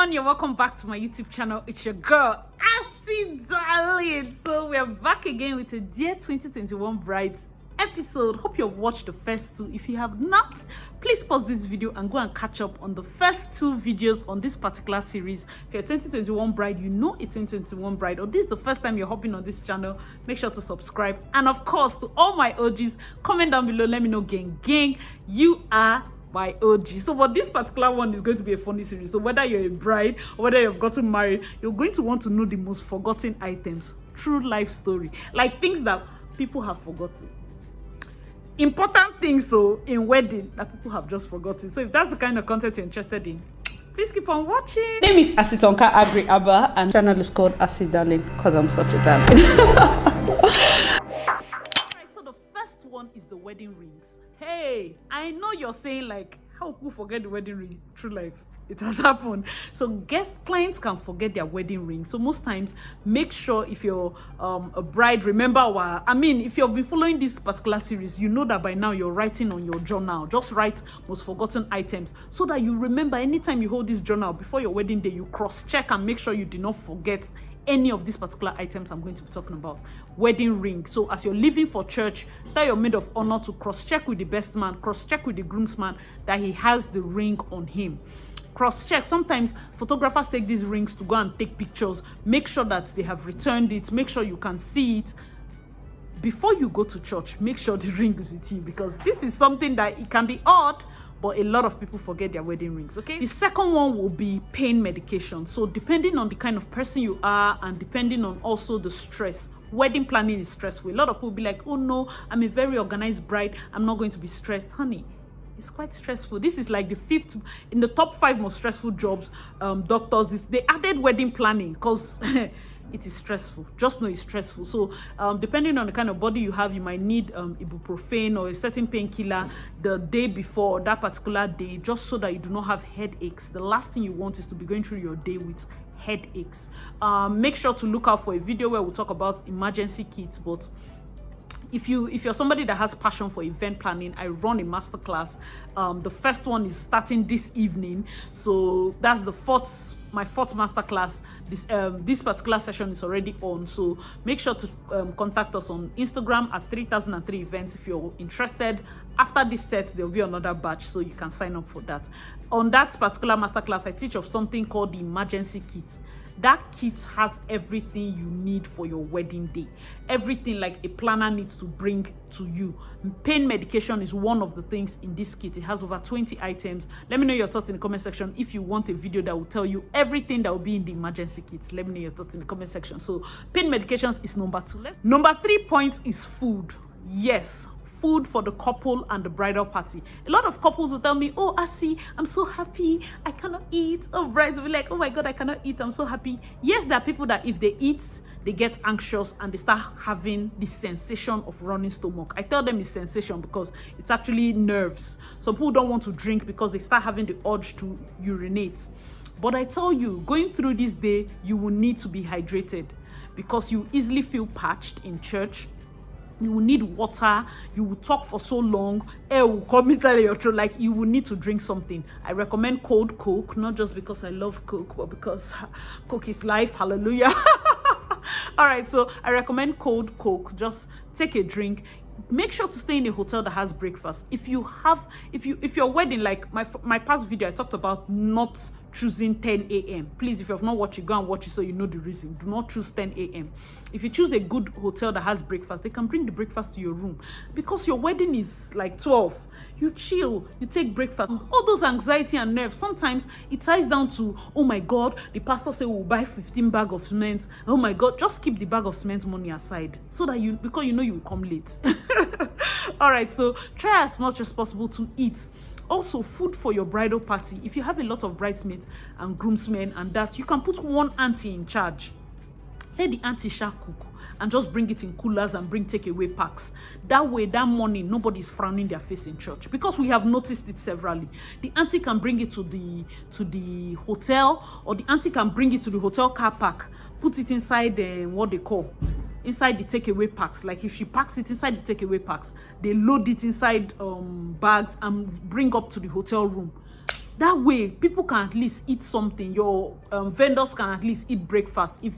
everyone, you're welcome back to my YouTube channel. It's your girl Asi Darling. So we're back again with a Dear 2021 Brides episode. Hope you've watched the first two. If you have not, please pause this video and go and catch up on the first two videos on this particular series. If you're a 2021 bride, you know it's 2021 bride, or this is the first time you're hopping on this channel, make sure to subscribe. And of course, to all my OGs, comment down below, let me know, gang, you are my OG. So but this particular one is going to be a funny series. So whether you're a bride or whether you've gotten married, you're going to want to know the most forgotten items, true life story, like things that people have forgotten, important things in wedding that people have just forgotten. So if that's the kind of content you're interested in, please keep on watching. My name is Asitonka Agri Abba and channel is called Asi Darling because I'm such a darling. Alright, so the first one is the wedding rings. Hey, I know you're saying like, how people forget the wedding ring? True life, it has happened. So guest clients can forget their wedding ring. So most times, make sure if you're a bride, remember if you've been following this particular series, you know that by now you're writing on your journal. Just write most forgotten items so that you remember anytime you hold this journal before your wedding day, you cross-check and make sure you did not forget any of these particular items I'm going to be talking about. Wedding ring. So as you're leaving for church, tell your maid of honor to cross-check with the best man, cross-check with the groomsman that he has the ring on him. Cross-check. Sometimes photographers take these rings to go and take pictures. Make sure that they have returned it. Make sure you can see it. Before you go to church, make sure the ring is with you, because this is something that it can be odd, but a lot of people forget their wedding rings. Okay, the second one will be pain medication. So depending on the kind of person you are and depending on also the stress, wedding planning is stressful. A lot of people will be like, oh no, I'm a very organized bride, I'm not going to be stressed. Honey, it's quite stressful. This is like the fifth in the top 5 most stressful jobs. Doctors, they added wedding planning because it is stressful. Just know it's stressful. So depending on the kind of body you have, you might need ibuprofen or a certain painkiller the day before, that particular day, just so that you do not have headaches. The last thing you want is to be going through your day with headaches. Make sure to look out for a video where we'll talk about emergency kits. But if you're somebody that has passion for event planning, I run a masterclass. The first one is starting this evening, so that's my fourth masterclass. This particular session is already on, so make sure to contact us on Instagram at 3003 events if you're interested. After this set, there'll be another batch, so you can sign up for that. On that particular masterclass, I teach of something called the emergency kit. That kit has everything you need for your wedding day. Everything like a planner needs to bring to you. Pain medication is one of the things in this kit. It has over 20 items. Let me know your thoughts in the comment section. If you want a video that will tell you everything that will be in the emergency kit, let me know your thoughts in the comment section. So pain medications is number 2. Number 3 point is food. Yes, food for the couple and the bridal party. A lot of couples will tell me, oh Asi, I'm so happy, I cannot eat. Oh, brides will be like, oh my god, I cannot eat, I'm so happy. Yes, there are people that if they eat, they get anxious and they start having the sensation of running stomach. I tell them it's sensation because it's actually nerves. Some people don't want to drink because they start having the urge to urinate. But I tell you, going through this day, you will need to be hydrated because you easily feel parched in church. You will need water. You will talk for so long, air will come inside your throat. Like, you will need to drink something. I recommend cold Coke, not just because I love Coke, but because Coke is life. Hallelujah. All right, so I recommend cold Coke. Just take a drink. Make sure to stay in a hotel that has breakfast. If your wedding, like my past video, I talked about not choosing 10 a.m. Please, if you have not watched it, go and watch it so you know the reason. Do not choose 10 a.m. If you choose a good hotel that has breakfast, they can bring the breakfast to your room. Because your wedding is like 12. You chill, you take breakfast. All those anxiety and nerves, sometimes it ties down to, oh my god, the pastor said we'll buy 15 bags of cement. Oh my god, just keep the bag of cement money aside so that because you know you will come late. All right, so try as much as possible to eat. Also, food for your bridal party. If you have a lot of bridesmaids and groomsmen and that, you can put one auntie in charge. Let the auntie cook and just bring it in coolers and bring takeaway packs. That way, that morning, nobody's frowning their face in church, because we have noticed it severally. The auntie can bring it to the hotel, or the auntie can bring it to the hotel car park, put it inside what they call inside the takeaway packs. Like if she packs it inside the takeaway packs, they load it inside bags and bring up to the hotel room. That way people can at least eat something. Your vendors can at least eat breakfast if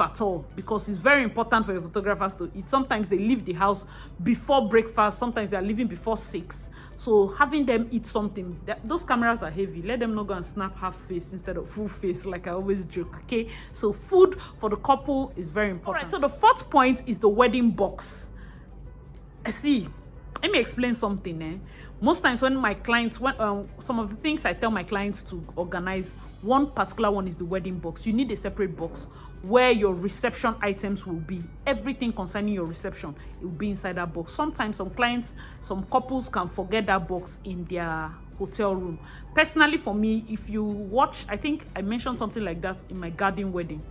at all, because it's very important for your photographers to eat. Sometimes they leave the house before breakfast, sometimes they are leaving before 6. So having them eat something, those cameras are heavy. Let them not go and snap half face instead of full face, like I always joke. Okay, so food for the couple is very important. Right, so the fourth point is the wedding box. See, let me explain something. Most times when my clients, some of the things I tell my clients to organize, one particular one is the wedding box. You need a separate box where your reception items will be. Everything concerning your reception, it will be inside that box. Sometimes some couples can forget that box in their hotel room. Personally, for me, if you watch, I think I mentioned something like that in my garden wedding.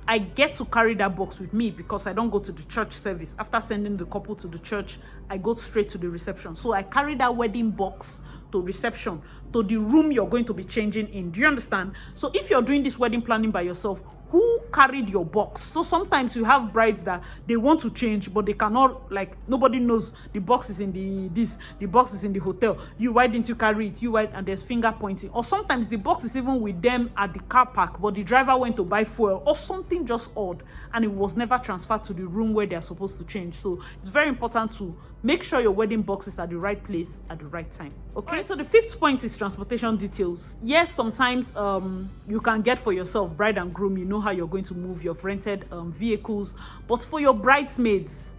I get to carry that box with me because I don't go to the church service. After sending the couple to the church, I go straight to the reception. So I carry that wedding box to reception, to the room you're going to be changing in. Do you understand? So if you're doing this wedding planning by yourself, who carried your box? So sometimes you have brides that they want to change, but they cannot, like, nobody knows the box is in the box is in the hotel. Why didn't you carry it? Why? And there's finger pointing. Or sometimes the box is even with them at the car park, but the driver went to buy fuel or something just odd, and it was never transferred to the room where they're supposed to change. So it's very important to make sure your wedding box is at the right place at the right time. Okay, so the fifth point is transportation details. Yes, sometimes you can get for yourself, bride and groom, you know how you're going to move, you've rented vehicles, but for your bridesmaids,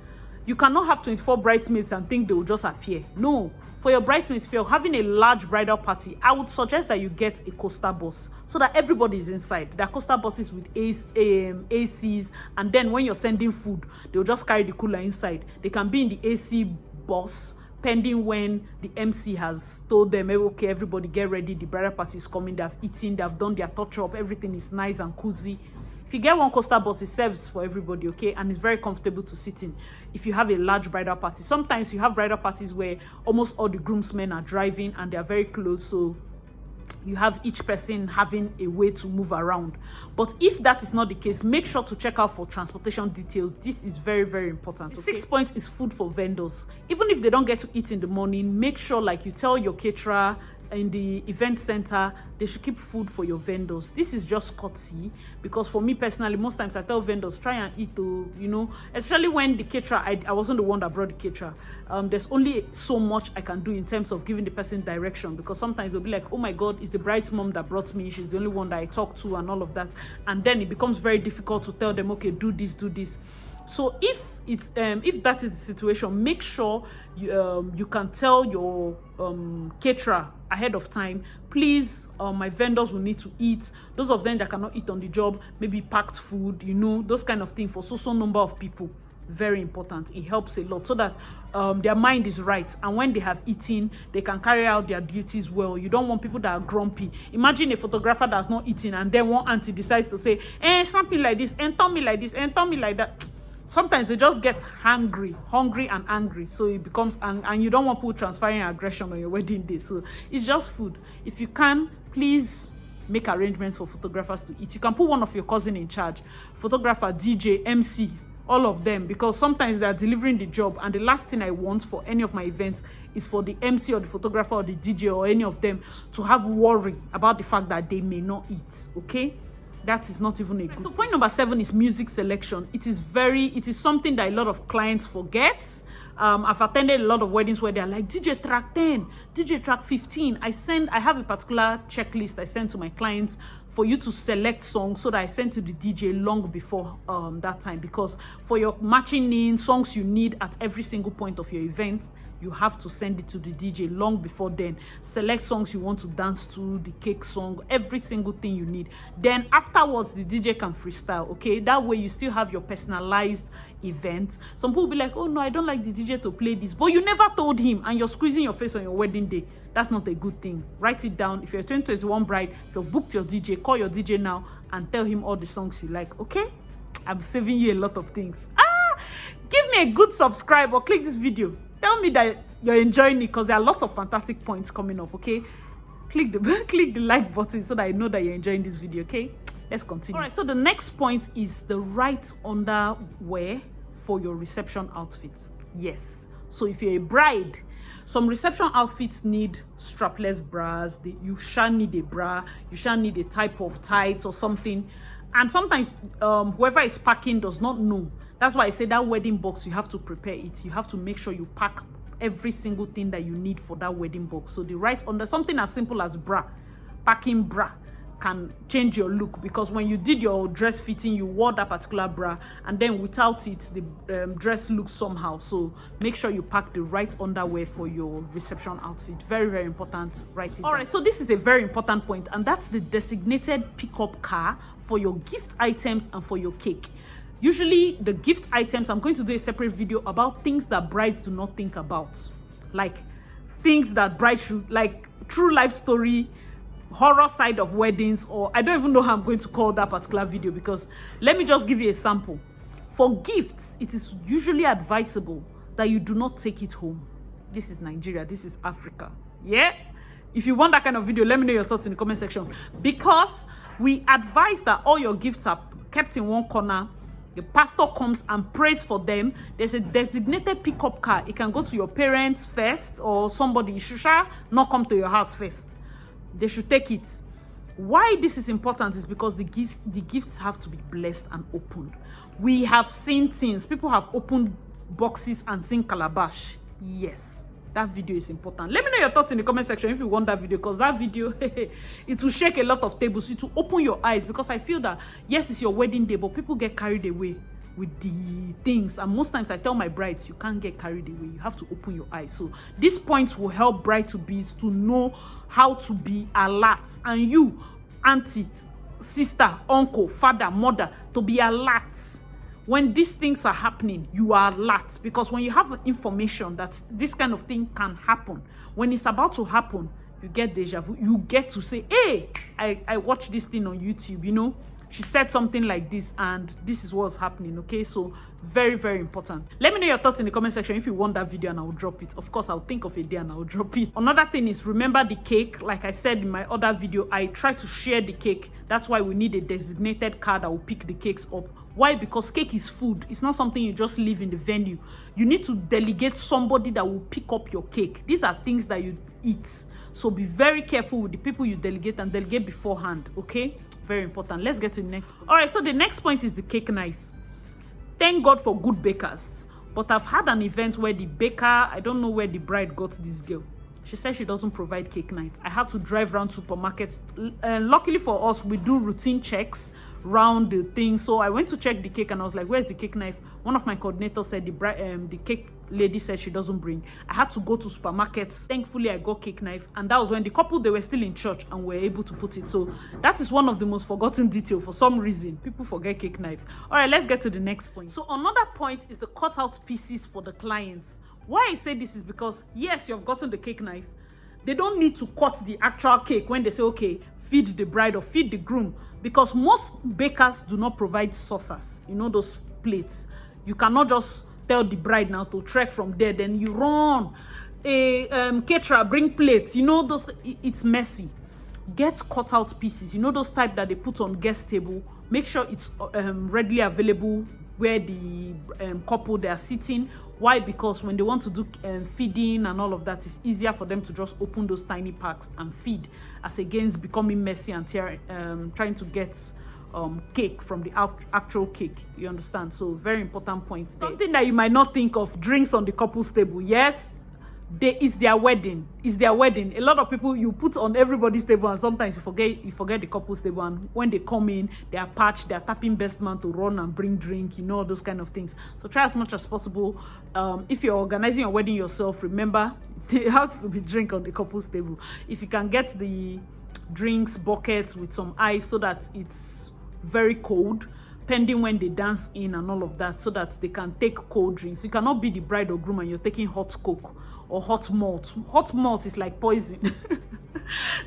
you cannot have 24 bridesmaids and think they will just appear. No, for your bridesmaids, if you're having a large bridal party, I would suggest that you get a coaster bus so that everybody is inside. There are coaster buses with ACs, and then when you're sending food, they'll just carry the cooler inside. They can be in the AC bus pending when the MC has told them, okay, everybody get ready, the bridal party is coming, they've eaten, they've done their touch up, everything is nice and cozy. If you get one coaster bus, it serves for everybody, okay? And it's very comfortable to sit in if you have a large bridal party. Sometimes you have bridal parties where almost all the groomsmen are driving and they are very close, so you have each person having a way to move around. But if that is not the case, make sure to check out for transportation details. This is very, very important. Okay? The sixth point is food for vendors. Even if they don't get to eat in the morning, make sure, like, you tell your caterer in the event center, they should keep food for your vendors. This is just courtesy, because for me personally, most times I tell vendors, try and eat, especially when the caterer, I wasn't the one that brought the caterer. There's only so much I can do in terms of giving the person direction, because sometimes they'll be like, oh my God, it's the bride's mom that brought me, she's the only one that I talk to and all of that, and then it becomes very difficult to tell them, okay, do this. So if that is the situation, make sure you can tell your caterer ahead of time, please, my vendors will need to eat. Those of them that cannot eat on the job, maybe packed food, those kind of things for so number of people. Very important. It helps a lot so that their mind is right, and when they have eaten, they can carry out their duties well. You don't want people that are grumpy. Imagine a photographer that's not eating, and then one auntie decides to say, something like this, and tell me like this, and tell me like that. Sometimes they just get hungry and angry, so it becomes, and you don't want people transferring aggression on your wedding day. So it's just food. If you can, please make arrangements for photographers to eat. You can put one of your cousin in charge, photographer, DJ, MC, all of them, because sometimes they are delivering the job, and the last thing I want for any of my events is for the MC or the photographer or the DJ or any of them to have worry about the fact that they may not eat. Okay, that is not even a good. So point number 7 is music selection. It is something that a lot of clients forget. I've attended a lot of weddings where they're like, DJ track 10, DJ track 15. I have a particular checklist I send to my clients for you to select songs, so that I send to the DJ long before that time, because for your matching in songs you need at every single point of your event, you have to send it to the DJ long before then. Select songs you want to dance to, the cake song, every single thing you need. Then afterwards, the DJ can freestyle, okay? That way you still have your personalized event. Some people will be like, oh no, I don't like the DJ to play this, but you never told him, and you're squeezing your face on your wedding day. That's not a good thing. Write it down. If you're a 2021 bride, if you've booked your DJ, call your DJ now and tell him all the songs you like, okay? I'm saving you a lot of things. Give me a good subscribe or click this video. Tell me that you're enjoying it, because there are lots of fantastic points coming up, okay? Click the like button so that I know that you're enjoying this video, okay? Let's continue. All right, so the next point is the right underwear for your reception outfit. Yes. So if you're a bride, Some reception outfits need strapless bras. You shall need a bra. You shall need a type of tights or something. And sometimes whoever is packing does not know. That's why I say that wedding box, you have to prepare it. You have to make sure you pack every single thing that you need for that wedding box. So the right under something as simple as bra, packing bra can change your look, because when you did your dress fitting, you wore that particular bra, and then without it, the dress looks somehow. So make sure you pack the right underwear for your reception outfit. Very, very important. Write it all down. Right, so this is a very important point, and that's the designated pickup car for your gift items and for your cake. Usually the gift items, I'm going to do a separate video about things that brides do not think about, like things that brides should, like true life story, horror side of weddings, or I don't even know how I'm going to call that particular video, because let me just give you a sample. For gifts, it is usually advisable that you do not take it home. This is Nigeria, this is Africa. Yeah, if you want that kind of video, let me know your thoughts in the comment section, because we advise that all your gifts are kept in one corner. The pastor comes and prays for them. There's a designated pickup car. It can go to your parents first, or somebody. It should not come to your house first. They should take it. Why this is important is because the gifts have to be blessed and opened. We have seen things. People have opened boxes and seen calabash. Yes, that video is important. Let me know your thoughts in the comment section if you want that video, because that video, it will shake a lot of tables. It will open your eyes, because I feel that, yes, it's your wedding day, but people get carried away with the things. And most times I tell my brides, you can't get carried away. You have to open your eyes. So these points will help bride-to-bees to know how to be alert. And you, auntie, sister, uncle, father, mother, to be alert. When these things are happening, you are alert, because when you have information that this kind of thing can happen, when it's about to happen, you get deja vu. You get to say, hey, I watched this thing on YouTube, you know, she said something like this, and this is what's happening. Okay, so very, very important. Let me know your thoughts in the comment section if you want that video, and I'll drop it. Of course, I'll think of a day and I'll drop it. Another thing is, remember the cake. Like I said in my other video, I try to share the cake. That's why we need a designated car that will pick the cakes up. Why? Because cake is food. It's not something you just leave in the venue. You need to delegate somebody that will pick up your cake. These are things that you eat. So be very careful with the people you delegate, and delegate beforehand, okay? Very important. Let's get to the next point. All right, so the next point is the cake knife. Thank God for good bakers. But I've had an event where the baker, I don't know where the bride got this girl. She said she doesn't provide cake knife. I had to drive around supermarkets. Luckily for us, we do routine checks round the thing. So I went to check the cake, and I was like, where's the cake knife? One of my coordinators said the cake lady said she doesn't bring. I had to go to supermarkets. Thankfully, I got cake knife, and that was when the couple, they were still in church and were able to put it. So that is one of the most forgotten detail. For some reason, people forget cake knife. All right, let's get to the next point. So another point is the cutout pieces for the clients. Why I say this is because, yes, you've gotten the cake knife. They don't need to cut the actual cake when they say, okay, feed the bride or feed the groom, because most bakers do not provide saucers, you know, those plates. You cannot just tell the bride now to trek from there, then you run a caterer, bring plates, you know, those, it's messy. Get cutout pieces, you know, those type that they put on guest table. Make sure it's readily available where the couple, they are sitting. Why? Because when they want to do feeding and all of that, it's easier for them to just open those tiny packs and feed, as against becoming messy and trying to get cake from the actual cake. You understand? So very important point there. Something that you might not think of: drinks on the couple's table. Yes, it's their wedding. It's their wedding. A lot of people, you put on everybody's table, and sometimes you forget the couple's table. And when they come in, they are parched, they are tapping best man to run and bring drink, you know, those kind of things. So try as much as possible. If you're organizing your wedding yourself, remember there has to be drink on the couple's table. If you can get the drinks buckets with some ice, so that it's very cold, pending when they dance in and all of that, so that they can take cold drinks. You cannot be the bride or groom and you're taking hot coke or hot malt. Hot malt is like poison.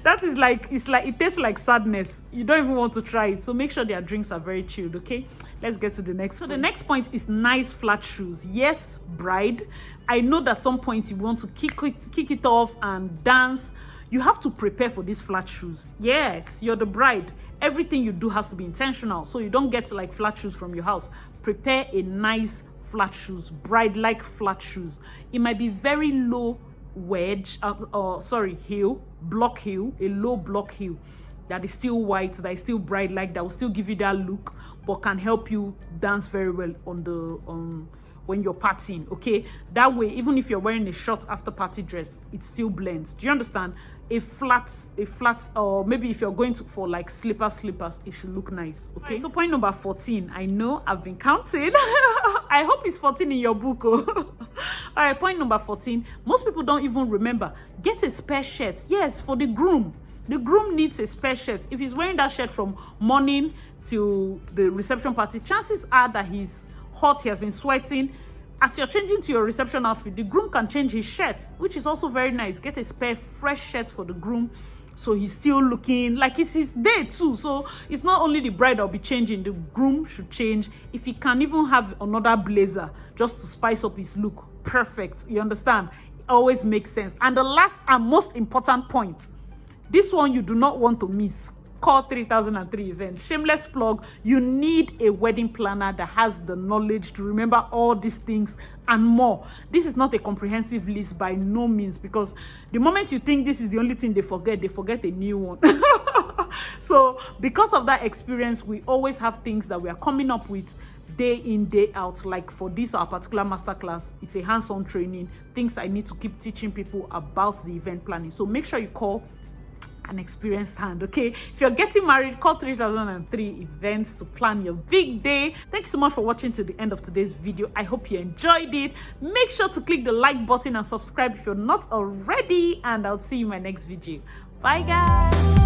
That is like, it tastes like sadness. You don't even want to try it. So make sure their drinks are very chilled. Okay, let's get to the next point. The next point is nice flat shoes. Yes, bride, I know that some points you want to kick it off and dance. You have to prepare for these flat shoes. Yes, you're the bride. Everything you do has to be intentional, so you don't get like flat shoes from your house. Prepare a nice flat shoes, bride like flat shoes. It might be very low heel, block heel, a low block heel that is still white, that is still bright, like that will still give you that look, but can help you dance very well on the when you're partying. Okay, that way, even if you're wearing a short after party dress, it still blends. Do you understand? A flat, or maybe if you're going for like slippers, it should look nice. Okay, right, so point number 14. I know I've been counting. I hope it's 14 in your book. Oh. All right, point number 14. Most people don't even remember. Get a spare shirt. Yes, for the groom. The groom needs a spare shirt. If he's wearing that shirt from morning to the reception party, chances are that he's hot, he has been sweating. As you're changing to your reception outfit, the groom can change his shirt, which is also very nice. Get a spare fresh shirt for the groom, so he's still looking like it's his day too. So it's not only the bride that'll be changing, the groom should change. If he can even have another blazer just to spice up his look, perfect. You understand? It always makes sense. And the last and most important point, this one you do not want to miss. Call 3003 events. Shameless plug. You need a wedding planner that has the knowledge to remember all these things and more. This is not a comprehensive list by no means, because the moment you think this is the only thing they forget a new one. So because of that experience, we always have things that we are coming up with day in, day out. Like for this our particular masterclass, it's a hands-on training, things I need to keep teaching people about the event planning. So make sure you call an experienced hand. Okay, if you're getting married, call 3003 events to plan your big day. Thanks so much for watching to the end of today's video. I hope you enjoyed it. Make sure to click the like button and subscribe if you're not already, and I'll see you in my next video. Bye guys.